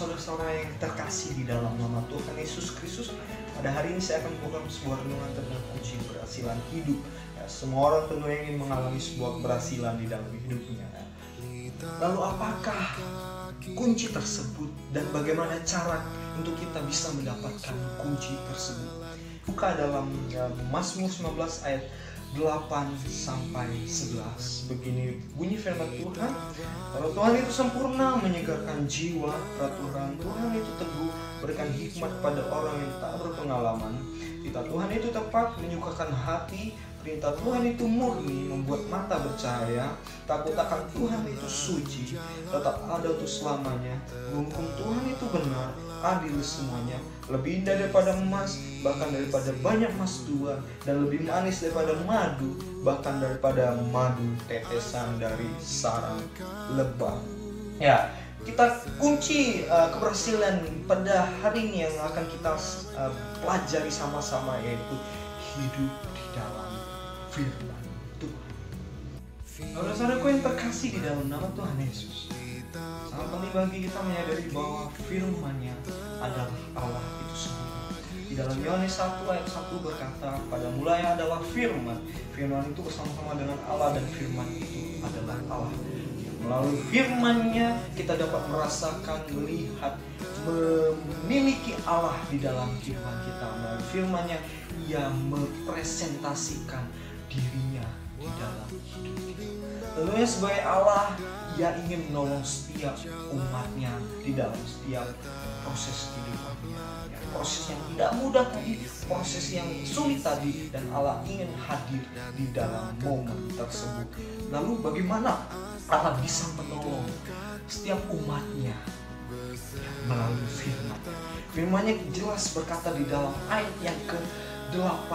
saudara-saudara yang terkasih di dalam nama Tuhan Yesus Kristus, pada hari ini saya akan membuka sebuah renungan tentang kunci keberhasilan hidup. Ya, semua orang tentunya ingin mengalami sebuah keberhasilan di dalam hidupnya. Lalu apakah kunci tersebut dan bagaimana cara untuk kita bisa mendapatkan kunci tersebut? Buka dalam Mazmur 19 ayat 8-11. Begini bunyi firman Tuhan, kalau Tuhan itu sempurna menyegarkan jiwa, peraturan Tuhan itu teguh berikan hikmat pada orang yang tak berpengalaman. Titah Tuhan itu tepat menyukakan hati, perintah Tuhan itu murni membuat mata bercahaya. Takut akan Tuhan itu suci, tetap ada untuk selamanya. Hukum Tuhan itu benar, adil semuanya. Lebih indah daripada emas, bahkan daripada banyak emas tua, dan lebih manis daripada madu, bahkan daripada madu tetesan dari sarang lebah. Ya, kita kunci keberhasilan pada hari ini yang akan kita pelajari sama-sama, yaitu hidup di dalam firman Tuhan. Saudara-saudaraku yang terkasih di dalam nama Tuhan Yesus, sangat penting bagi kita menyadari bahwa firman-Nya adalah Allah itu sendiri. Di dalam Yohanes 1 ayat 1 berkata, pada mulanya adalah firman. Firman itu bersama-sama dengan Allah dan firman itu adalah Allah. Melalui firman-Nya kita dapat merasakan, melihat, memiliki Allah di dalam kehidupan kita. Melalui firman-Nya Ia mempresentasikan dirinya di dalam hidup kita. Tentunya sebagai Allah, Ia ingin menolong setiap umatnya di dalam setiap proses kehidupannya. Ya, proses yang tidak mudah tadi, proses yang sulit tadi, dan Allah ingin hadir di dalam momen tersebut. Lalu bagaimana Allah bisa menolong setiap umatnya? Melalui firman. Firman-Nya jelas berkata di dalam ayat yang ke-8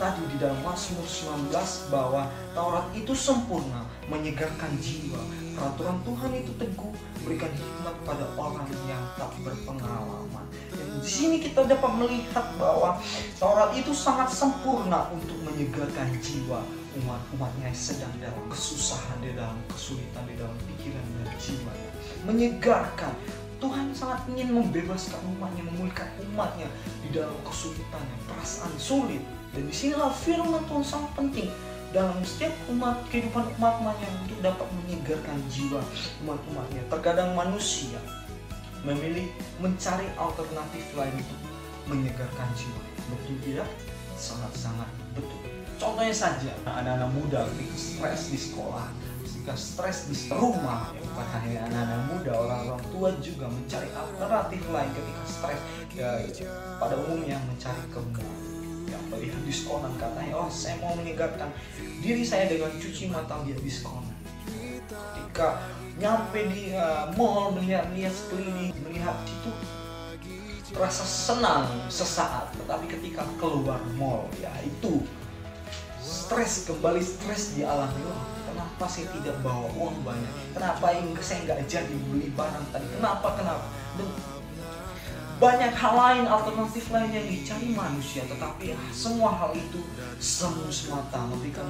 tadi di dalam Mazmur 19 bahwa Taurat itu sempurna, menyegarkan jiwa. Peraturan Tuhan itu teguh, berikan hikmat pada orang yang tak berpengalaman. Dan di sini kita dapat melihat bahwa Taurat itu sangat sempurna untuk menyegarkan jiwa umat-umatnya yang sedang dalam kesusahan, di dalam kesulitan, di dalam pikiran dan jiwanya. Menyegarkan. Tuhan sangat ingin membebaskan umatnya, memulihkan umatnya di dalam kesulitan, perasaan sulit. Dan disinilah firman Tuhan sangat penting dalam setiap umat, kehidupan umat-umatnya untuk dapat menyegarkan jiwa umat-umatnya. Terkadang manusia memilih mencari alternatif lain untuk menyegarkan jiwa. Betul tidak? Sangat-sangat betul. Contohnya saja, anak-anak muda ketika stres di sekolah, ketika stres di rumah, bukan hanya anak-anak muda, orang-orang tua juga mencari alternatif lain ketika stres. Pada umumnya mencari ke mall, yang melihat diskonan, katanya, oh saya mau menyegarkan diri saya dengan cuci mata lihat diskonan. Ketika nyampe di mall, melihat sekeliling, melihat itu terasa senang sesaat, tetapi ketika keluar mall, ya itu stres, kembali stres dialami. Kenapa saya tidak bawa uang banyak? Kenapa saya nggak jadi beli barang tadi? Kenapa? Dan banyak hal lain, alternatif lain yang dicari manusia, tetapi semua hal itu semu semata, memberikan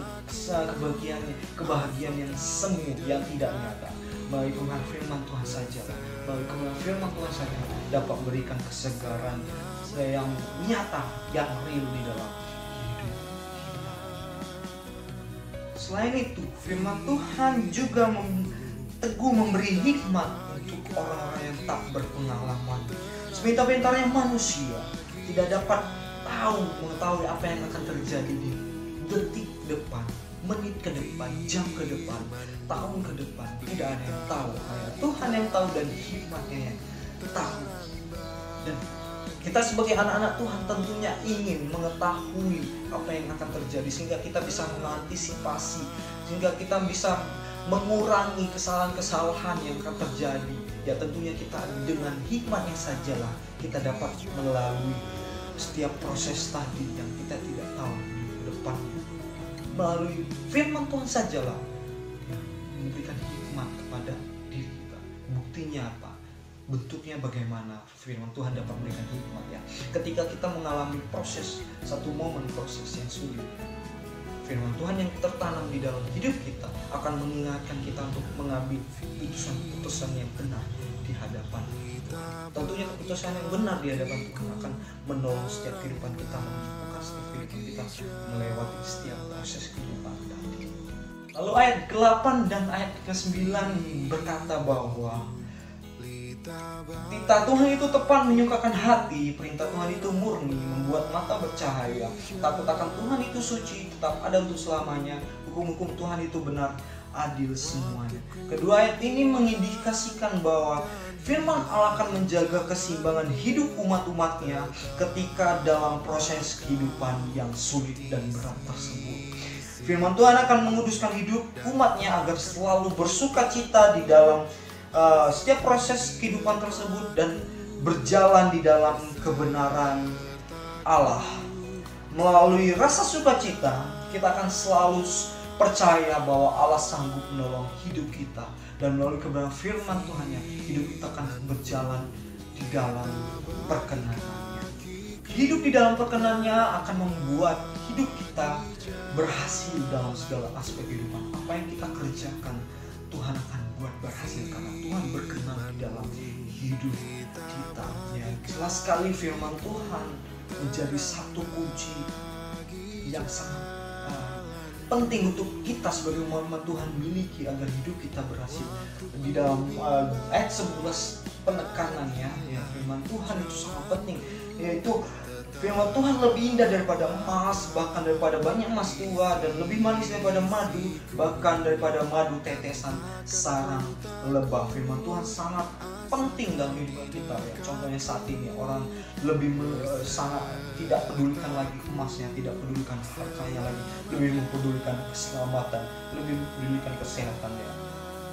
kebahagiaan yang semu, yang tidak nyata. Melalui kebenaran firman Tuhan saja, melalui kebenaran firman Tuhan saja dapat memberikan kesegaran yang nyata, yang real di dalam hidup. Selain itu, firman Tuhan juga teguh memberi hikmat untuk orang-orang yang tak berpengalaman. Sepintar-pintarnya manusia tidak dapat mengetahui apa yang akan terjadi di detik depan, menit ke depan, jam ke depan, tahun ke depan. Tidak ada yang tahu, hanya Tuhan yang tahu dan hikmatnya yang tahu. Dan kita sebagai anak-anak Tuhan tentunya ingin mengetahui apa yang akan terjadi, sehingga kita bisa mengantisipasi, sehingga kita bisa mengurangi kesalahan-kesalahan yang akan terjadi. Ya tentunya kita dengan hikmatnya sajalah kita dapat melalui setiap proses tadi yang kita tidak tahu di depannya. Melalui firman Tuhan sajalah memberikan hikmat kepada diri kita. Buktinya apa? Bentuknya bagaimana firman Tuhan dapat memberikan hikmat, ya. Ketika kita mengalami satu momen proses yang sulit, Firman Tuhan yang tertanam di dalam hidup kita akan mengingatkan kita untuk mengambil keputusan-keputusan yang benar di hadapan Tuhan. Tentunya keputusan yang benar di hadapan Tuhan akan menolong setiap kehidupan kita, menunjukkan setiap kehidupan kita melewati setiap proses kehidupan tadi. Lalu ayat 8 dan ayat ke-9 berkata bahwa titah Tuhan itu tepat menyukakan hati, perintah Tuhan itu murni, membuat mata bercahaya. Takut akan Tuhan itu suci, tetap ada untuk selamanya. Hukum-hukum Tuhan itu benar, adil semuanya. Kedua ayat ini mengindikasikan bahwa firman Allah akan menjaga keseimbangan hidup umat-umatnya ketika dalam proses kehidupan yang sulit dan berat tersebut. Firman Tuhan akan menguduskan hidup umatnya agar selalu bersuka cita di dalam setiap proses kehidupan tersebut dan berjalan di dalam kebenaran Allah. Melalui rasa sukacita, kita akan selalu percaya bahwa Allah sanggup menolong hidup kita, dan melalui kebenaran firman Tuhan-Nya, hidup kita akan berjalan di dalam perkenanannya. Hidup di dalam perkenanannya akan membuat hidup kita berhasil dalam segala aspek kehidupan. Apa yang kita kerjakan, Tuhan akan buat berhasil karena Tuhan berkenan di dalam hidup kita. Ya, jelas sekali firman Tuhan menjadi satu kunci yang sangat penting untuk kita sebagai umat Tuhan miliki agar hidup kita berhasil. Di dalam ayat 11 penekanannya, ya, firman Tuhan itu sangat penting, yaitu firman Tuhan lebih indah daripada emas, bahkan daripada banyak emas tua, dan lebih manis daripada madu, bahkan daripada madu tetesan sarang lebah. Firman Tuhan sangat penting dalam hidup kita, ya. Contohnya saat ini orang lebih sangat tidak pedulikan lagi emasnya, tidak pedulikan hartanya lagi, lebih mempedulikan keselamatan, lebih mempedulikan kesehatannya.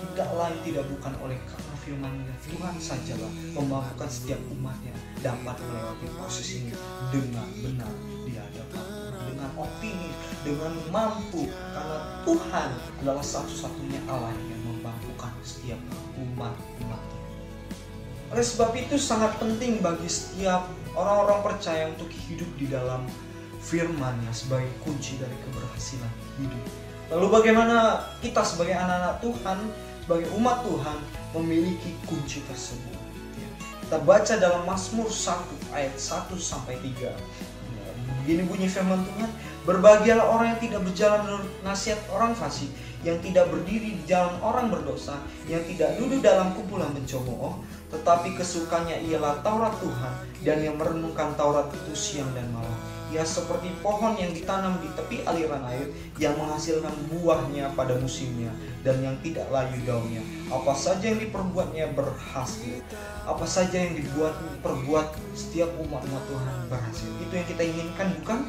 Tidak lain tidak bukan oleh karena firman-Nya, Tuhan sajalah memampukan setiap umatnya dapat melewati proses ini dengan benar di hadapan Tuhan, dengan optimis, dengan mampu, karena Tuhan adalah satu-satunya Allah yang memampukan setiap umat-umatnya. Oleh sebab itu sangat penting bagi setiap orang-orang percaya untuk hidup di dalam firman-Nya sebagai kunci dari keberhasilan hidup. Lalu bagaimana kita sebagai anak-anak Tuhan, sebagai umat Tuhan memiliki kunci tersebut? Ya. Kita baca dalam Mazmur 1 ayat 1-3. Begini bunyi firman Tuhan, berbahagialah orang yang tidak berjalan menurut nasihat orang fasik, yang tidak berdiri di jalan orang berdosa, yang tidak duduk dalam kumpulan pencemooh, tetapi kesukaannya ialah Taurat Tuhan, dan yang merenungkan Taurat itu siang dan malam. Ia seperti pohon yang ditanam di tepi aliran air, yang menghasilkan buahnya pada musimnya, dan yang tidak layu daunnya. Apa saja yang diperbuatnya berhasil. Apa saja yang perbuat setiap umat-umat Tuhan berhasil. Itu yang kita inginkan, bukan?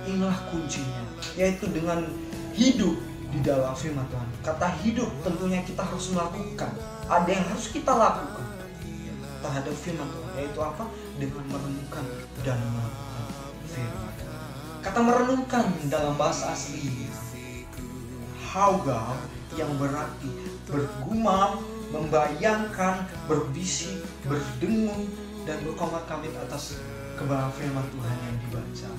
Inilah kuncinya, yaitu dengan hidup di dalam firman Tuhan. Kata hidup tentunya kita harus melakukan. Ada yang harus kita lakukan terhadap firman Tuhan, yaitu apa? Dengan merenungkan dan melakukan firman. Kata merenungkan dalam bahasa aslinya haugal, yang berarti bergumam, membayangkan, berbisik, berdengung, dan berkomat-kamit atas kebenaran firman Tuhan yang dibaca.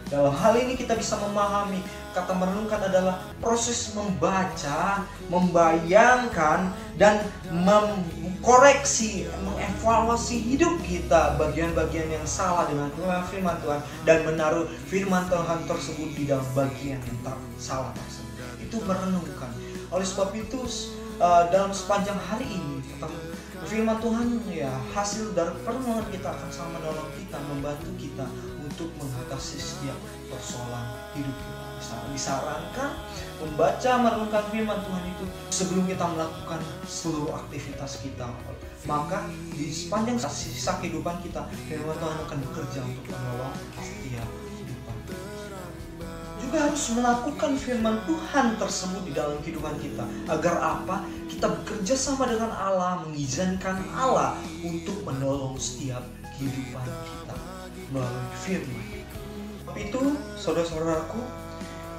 Dalam hal ini kita bisa memahami kata merenungkan adalah proses membaca, membayangkan, dan mengkoreksi, mengevaluasi hidup kita, bagian-bagian yang salah dengan firman Tuhan, dan menaruh firman Tuhan tersebut di dalam bagian yang salah tersebut. Itu merenungkan. Oleh sebab itu dalam sepanjang hari ini firman Tuhan, ya, hasil dari perenungan kita akan sama menolong kita, membantu kita untuk mengatasi setiap persoalan hidup kita. Disarankan membaca, merenungkan firman Tuhan itu sebelum kita melakukan seluruh aktivitas kita. Maka di sepanjang sisa kehidupan kita, firman Tuhan akan bekerja untuk menolong setiap kehidupan. Juga harus melakukan firman Tuhan tersebut di dalam kehidupan kita. Agar apa? Kita bekerja sama dengan Allah, mengizinkan Allah untuk menolong setiap kehidupan kita melalui firman. Itu, saudara-saudaraku,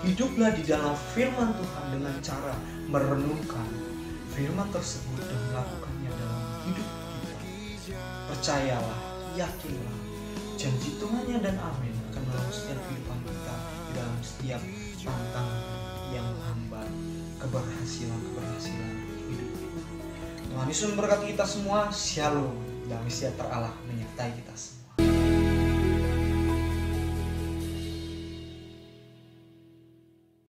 hiduplah di dalam firman Tuhan dengan cara merenungkan firman tersebut dan melakukannya dalam hidup kita. Percayalah, yakinlah, janji Tuhannya dan amin akan menolong setiap kehidupan kita di dalam setiap tantangan. keberhasilan hidup. Tuhan Yesus memberkati kita semua. Shalom. Damai sejahtera Allah menyertai kita semua.